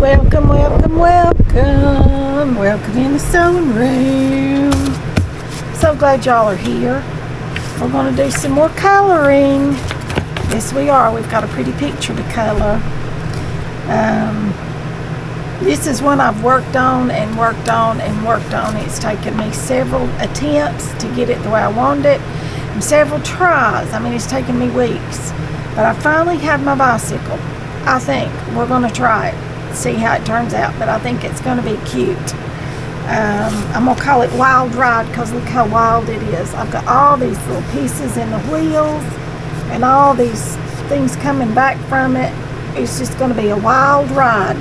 Welcome, welcome, welcome. Welcome in the sewing room. So glad y'all are here. We're going to do some more coloring. Yes, we are. We've got a pretty picture to color. This is one I've worked on and worked on and worked on. It's taken me several attempts to get it the way I wanted it, and several tries. I mean, it's taken me weeks. But I finally have my bicycle. I think we're going to try it, see how it turns out, but I think it's going to be cute. I'm going to call it Wild Ride because look how wild it is. I've got all these little pieces in the wheels and all these things coming back from it. It's just going to be a wild ride.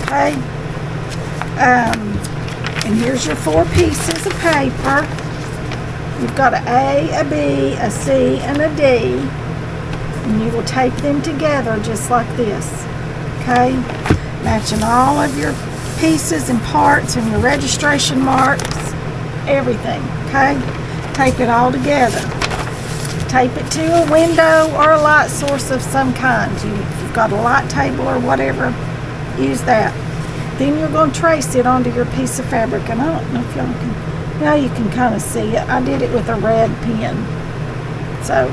Okay? And here's your 4 pieces of paper. You've got an A, a B, a C, and a D. And you will tape them together just like this. Okay? Matching all of your pieces and parts and your registration marks, everything. Okay? Tape it all together. Tape it to a window or a light source of some kind. You've got a light table or whatever, use that. Then you're going to trace it onto your piece of fabric. And I don't know if y'all can, now you can kind of see it. I did it with a red pen. So,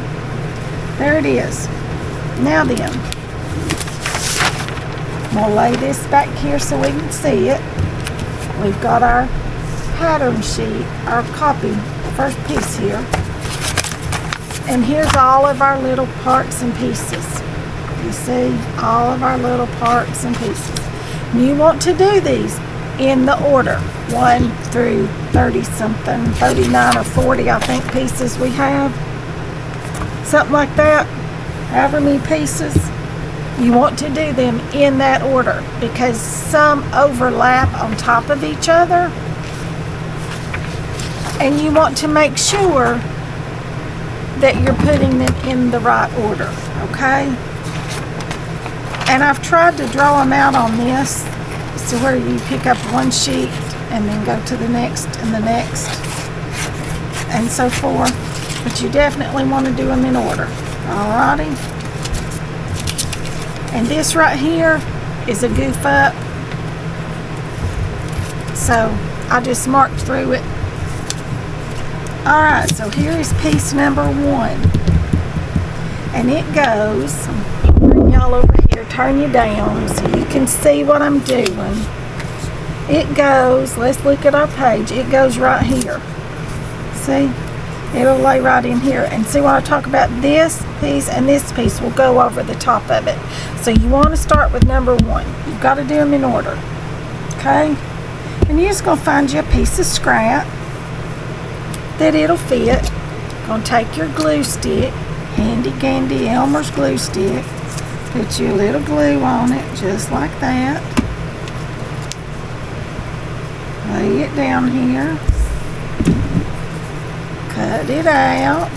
there it is. Now then, we'll lay this back here so we can see it. We've got our pattern sheet, our copy, first piece here. And here's all of our little parts and pieces. You see, all of our little parts and pieces. You want to do these in the order 1 through 30 something, 39 or 40 I think pieces we have. Something like that, however many pieces. You want to do them in that order because some overlap on top of each other. And you want to make sure that you're putting them in the right order, okay? And I've tried to draw them out on this, so where you pick up one sheet and then go to the next and the next and so forth. But you definitely want to do them in order, alrighty? And this right here is a goof up, so I just marked through it. Alright, so here is piece number 1. And it goes, bring y'all over here, turn you down so you can see what I'm doing. It goes, let's look at our page, it goes right here. See? It'll lay right in here. And see when I talk about this piece and this piece will go over the top of it. So you want to start with number 1. You've got to do them in order. Okay? And you're just going to find you a piece of scrap that it'll fit. Going to take your glue stick, handy dandy Elmer's glue stick, put your little glue on it just like that. Lay it down here. Cut it out.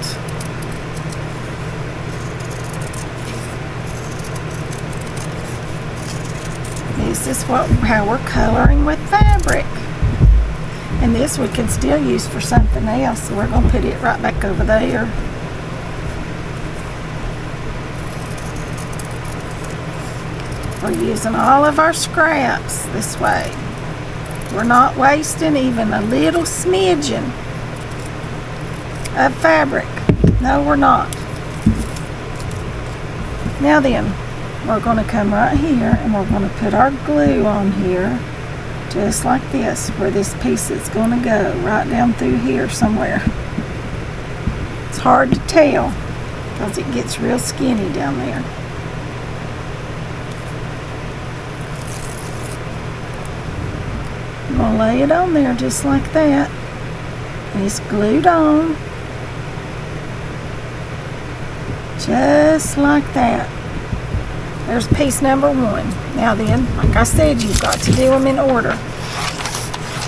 This is how we're coloring with fabric. And this we can still use for something else, so we're going to put it right back over there. We're using all of our scraps this way. We're not wasting even a little smidgen of fabric. No, we're not. Now then, we're going to come right here and we're going to put our glue on here just like this, where this piece is going to go, right down through here somewhere. It's hard to tell because it gets real skinny down there. I'm going to lay it on there just like that. And it's glued on. Just like that. There's piece number 1. Now then, like I said, you've got to do them in order.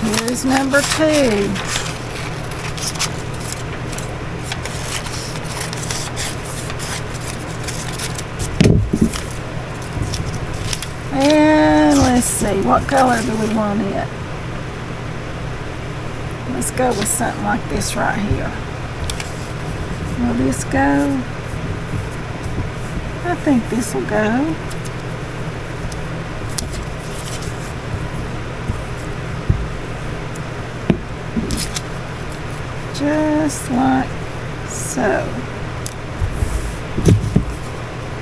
Here's number 2. And let's see, what color do we want it? Let's go with something like this right here. Will this go? I think this will go. just like so.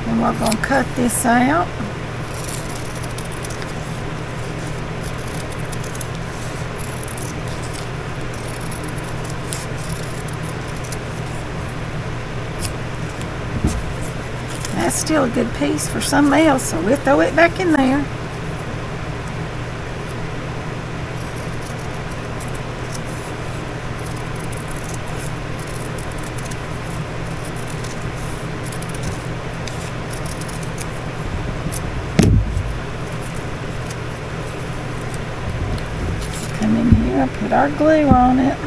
And we're going to cut this out. That's still a good piece for something else, so we'll throw it back in there. Come in here, put our glue on it.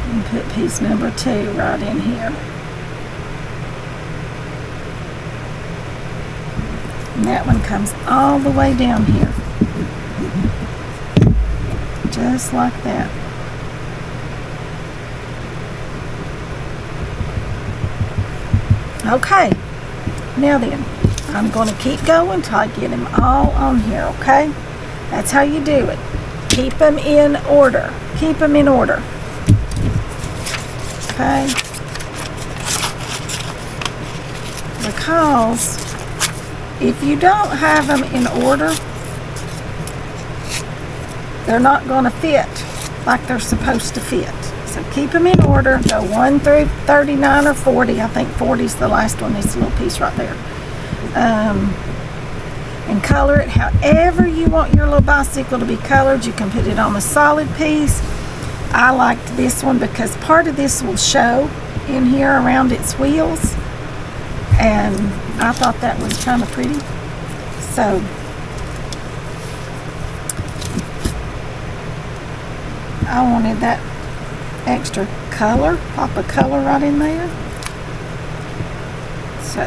And put piece number 2 right in here. And that one comes all the way down here. Just like that. Okay, now then, I'm going to keep going until I get them all on here, okay? That's how you do it. Keep them in order. Keep them in order. Okay? Because if you don't have them in order, they're not going to fit like they're supposed to fit. So keep them in order. Go 1 through 39 or 40. I think 40 is the last one. This little piece right there. And color it however you want your little bicycle to be colored. You can put it on a solid piece. I liked this one because part of this will show in here around its wheels, and I thought that was kind of pretty. So I wanted that extra color, pop of color right in there. So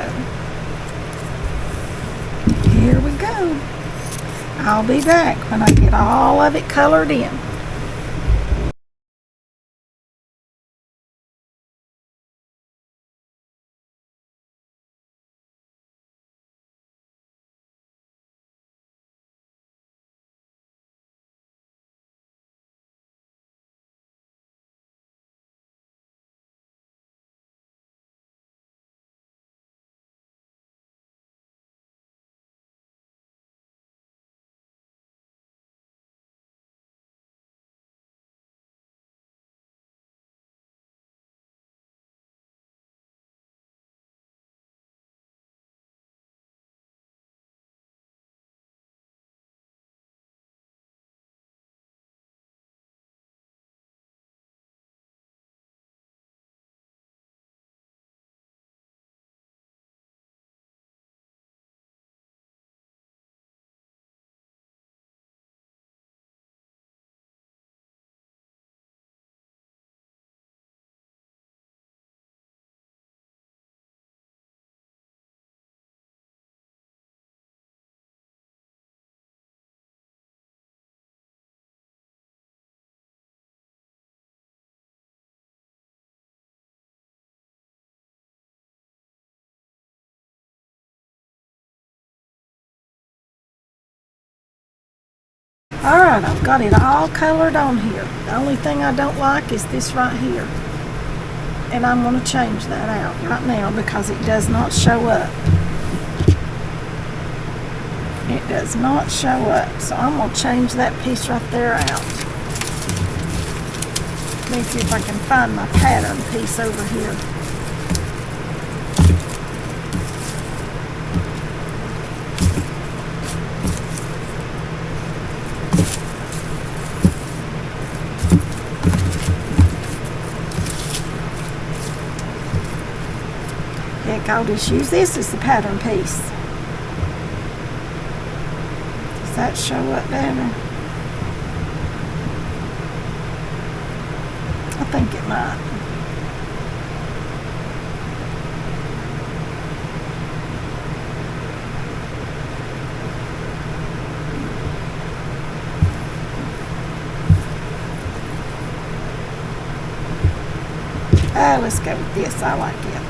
here we go. I'll be back when I get all of it colored in. Alright, I've got it all colored on here. The only thing I don't like is this right here. And I'm going to change that out right now because it does not show up. It does not show up. So I'm going to change that piece right there out. Let me see if I can find my pattern piece over here. Heck, I'll just use this as the pattern piece. Does that show up better? I think it might. Let's go with this. I like it.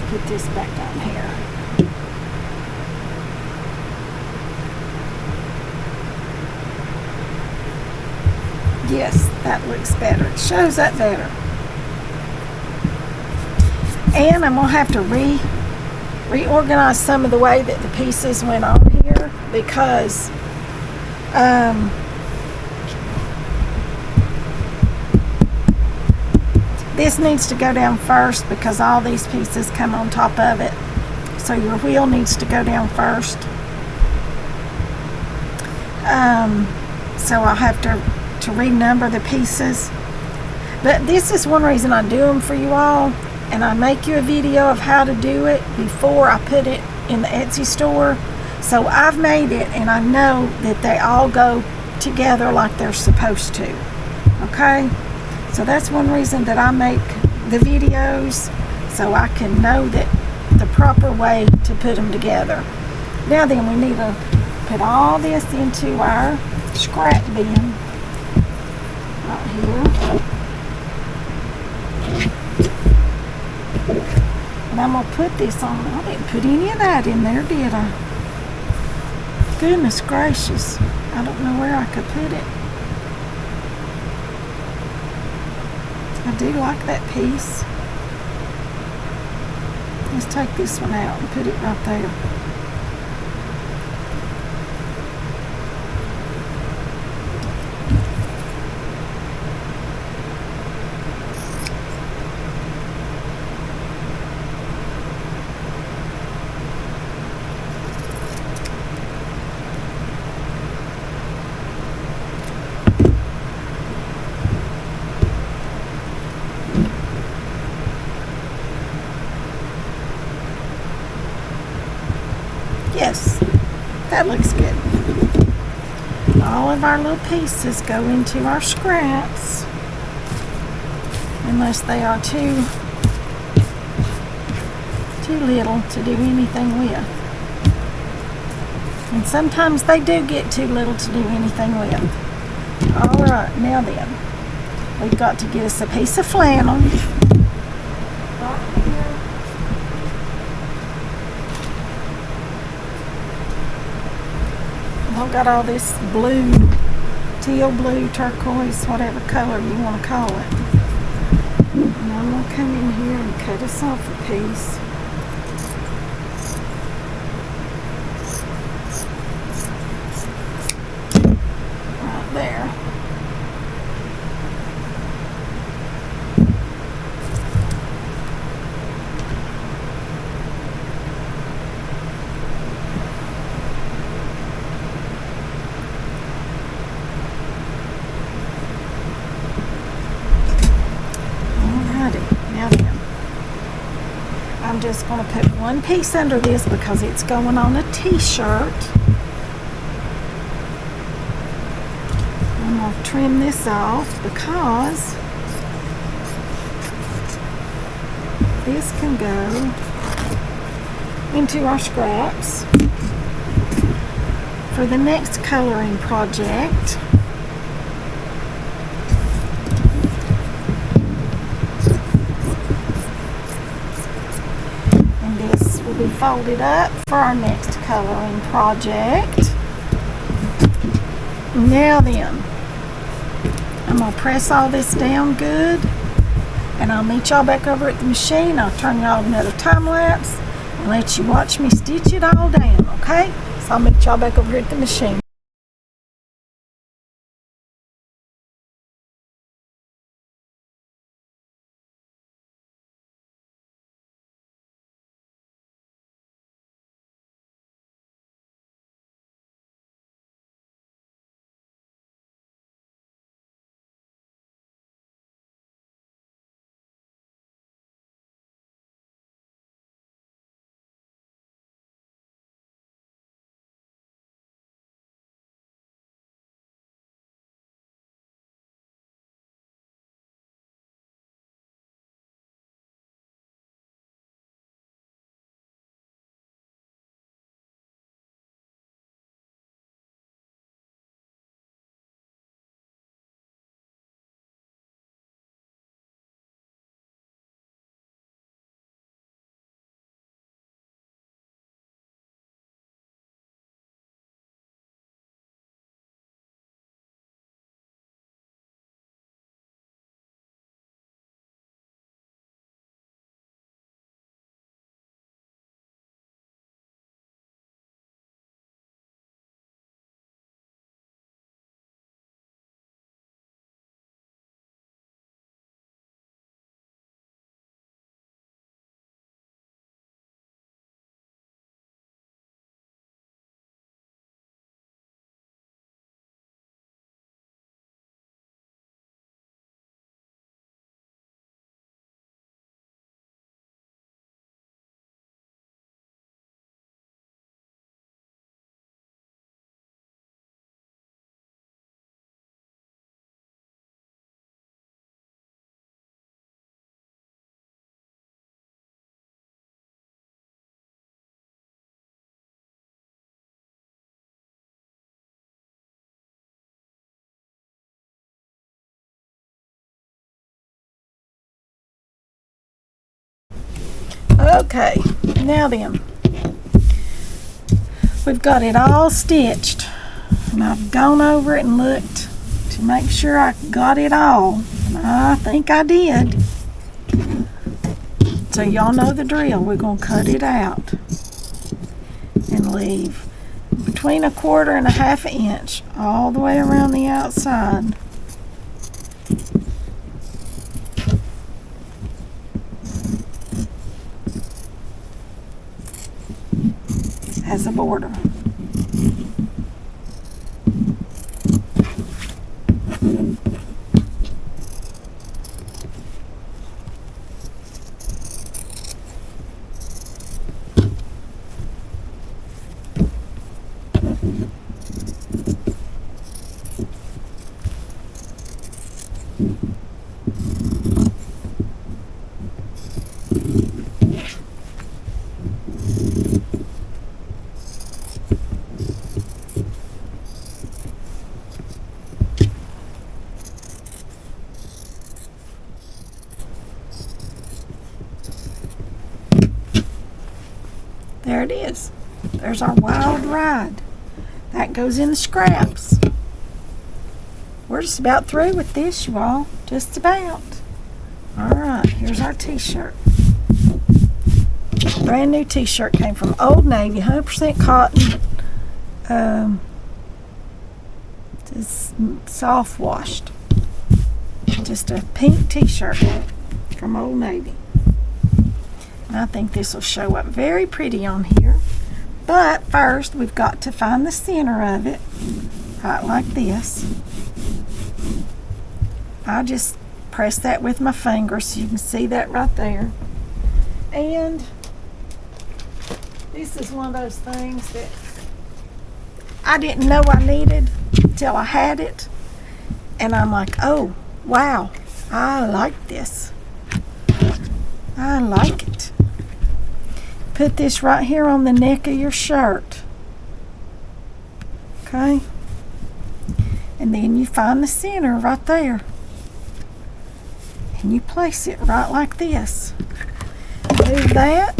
put this back down here. Yes, that looks better. It shows up better. And I'm gonna have to reorganize some of the way that the pieces went on here, because this needs to go down first because all these pieces come on top of it. So your wheel needs to go down first. So I'll have to renumber the pieces. But this is one reason I do them for you all, and I make you a video of how to do it before I put it in the Etsy store. So I've made it, and I know that they all go together like they're supposed to. Okay? So that's one reason that I make the videos, so I can know that the proper way to put them together. Now then, we need to put all this into our scrap bin right here. And I'm gonna put this on. I didn't put any of that in there, did I? Goodness gracious. I don't know where I could put it. I do like that piece. Let's take this one out and put it right there. Yes, that looks good. All of our little pieces go into our scraps, unless they are too little to do anything with. And sometimes they do get too little to do anything with. Alright, now then, we've got to get us a piece of flannel. I've got all this blue, teal blue, turquoise, whatever color you want to call it. And I'm going to come in here and cut us off a piece. Right there. I'm just going to put one piece under this because it's going on a t-shirt. I'm going to trim this off because this can go into our scraps for the next coloring project. Be folded up for our next coloring project. Now then, I'm going to press all this down good, and I'll meet y'all back over at the machine. I'll turn y'all another time lapse and let you watch me stitch it all down, okay? So I'll meet y'all back over here at the machine. Okay, now then, we've got it all stitched, and I've gone over it and looked to make sure I got it all. I think I did. So y'all know the drill. We're going to cut it out and leave between 1/4 and 1/2 inch all the way around the outside. As a border. There it is. There's our wild ride. That goes in the scraps. We're just about through with this, you all. Just about. Alright, here's our t-shirt. Brand new t-shirt. Came from Old Navy, 100% cotton. Just soft washed. Just a pink t-shirt from Old Navy. And I think this will show up very pretty on here. But first, we've got to find the center of it. Right like this. I just press that with my finger so you can see that right there. And this is one of those things that I didn't know I needed until I had it. And I'm like, oh, wow, I like this. I like it. Put this right here on the neck of your shirt. Okay? And then you find the center right there. And you place it right like this. Do that,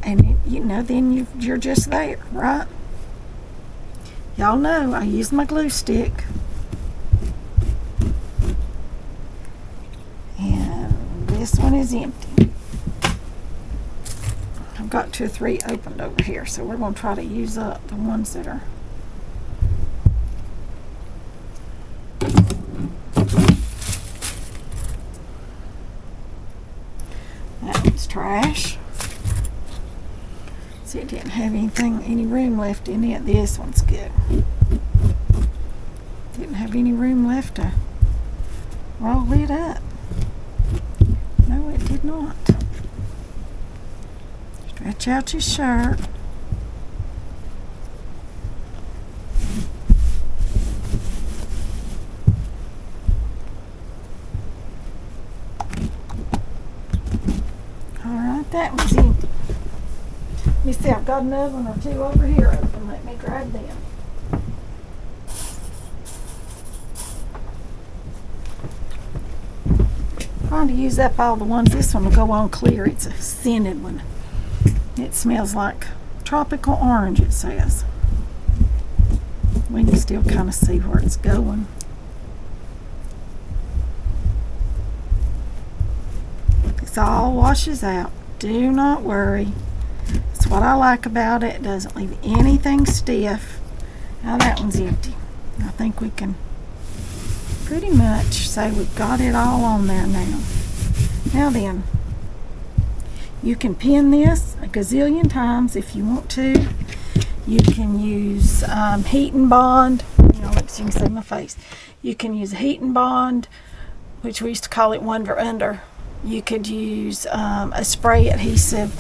and you know, then you're just there, right? Y'all know I use my glue stick. And this one is empty. I've got 2 or 3 opened over here, so we're going to try to use up the ones that are. That one's trash. See, it didn't have any room left in it. This one's good. Didn't have any room left to roll it up. No, it did not. Stretch out your shirt. Alright, that one's empty. Let me see, I've got another one or 2 over here open. Let me grab them. Trying to use up all the ones. This one will go on clear. It's a scented one. It smells like tropical orange, it says. We can still kind of see where it's going. This all washes out. Do not worry. That's what I like about it. It doesn't leave anything stiff. Now that one's empty. I think we can pretty much say we've got it all on there now. Now then, you can pin this a gazillion times if you want to. You can use heat and bond. You know, so you can see my face. You can use heat and bond, which we used to call it Wonder Under. You could use a spray adhesive,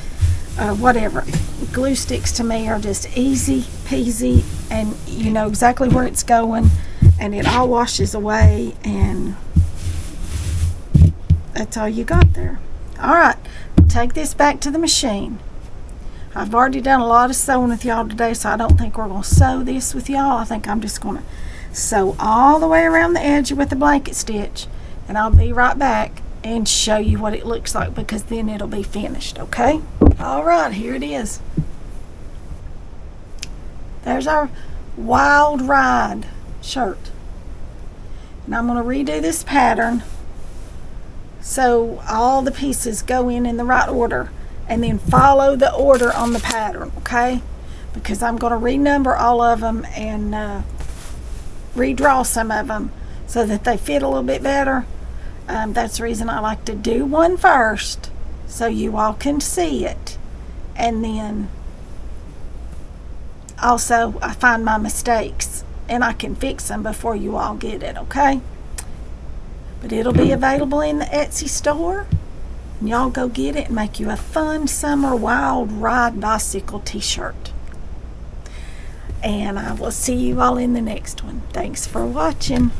whatever. Glue sticks to me are just easy peasy, and you know exactly where it's going, and it all washes away, and that's all you got there. Alright, we'll take this back to the machine. I've already done a lot of sewing with y'all today, so I don't think we're going to sew this with y'all. I think I'm just going to sew all the way around the edge with the blanket stitch, and I'll be right back and show you what it looks like, because then it'll be finished, okay? All right, here it is. There's our Wild Ride shirt. And I'm going to redo this pattern so all the pieces go in the right order, and then follow the order on the pattern, okay? Because I'm going to renumber all of them and redraw some of them so that they fit a little bit better. That's the reason I like to do one first so you all can see it, and then also I find my mistakes and I can fix them before you all get it, okay? But it'll be available in the Etsy store, and y'all go get it and make you a fun summer wild ride bicycle t-shirt. And I will see you all in the next one. Thanks for watching.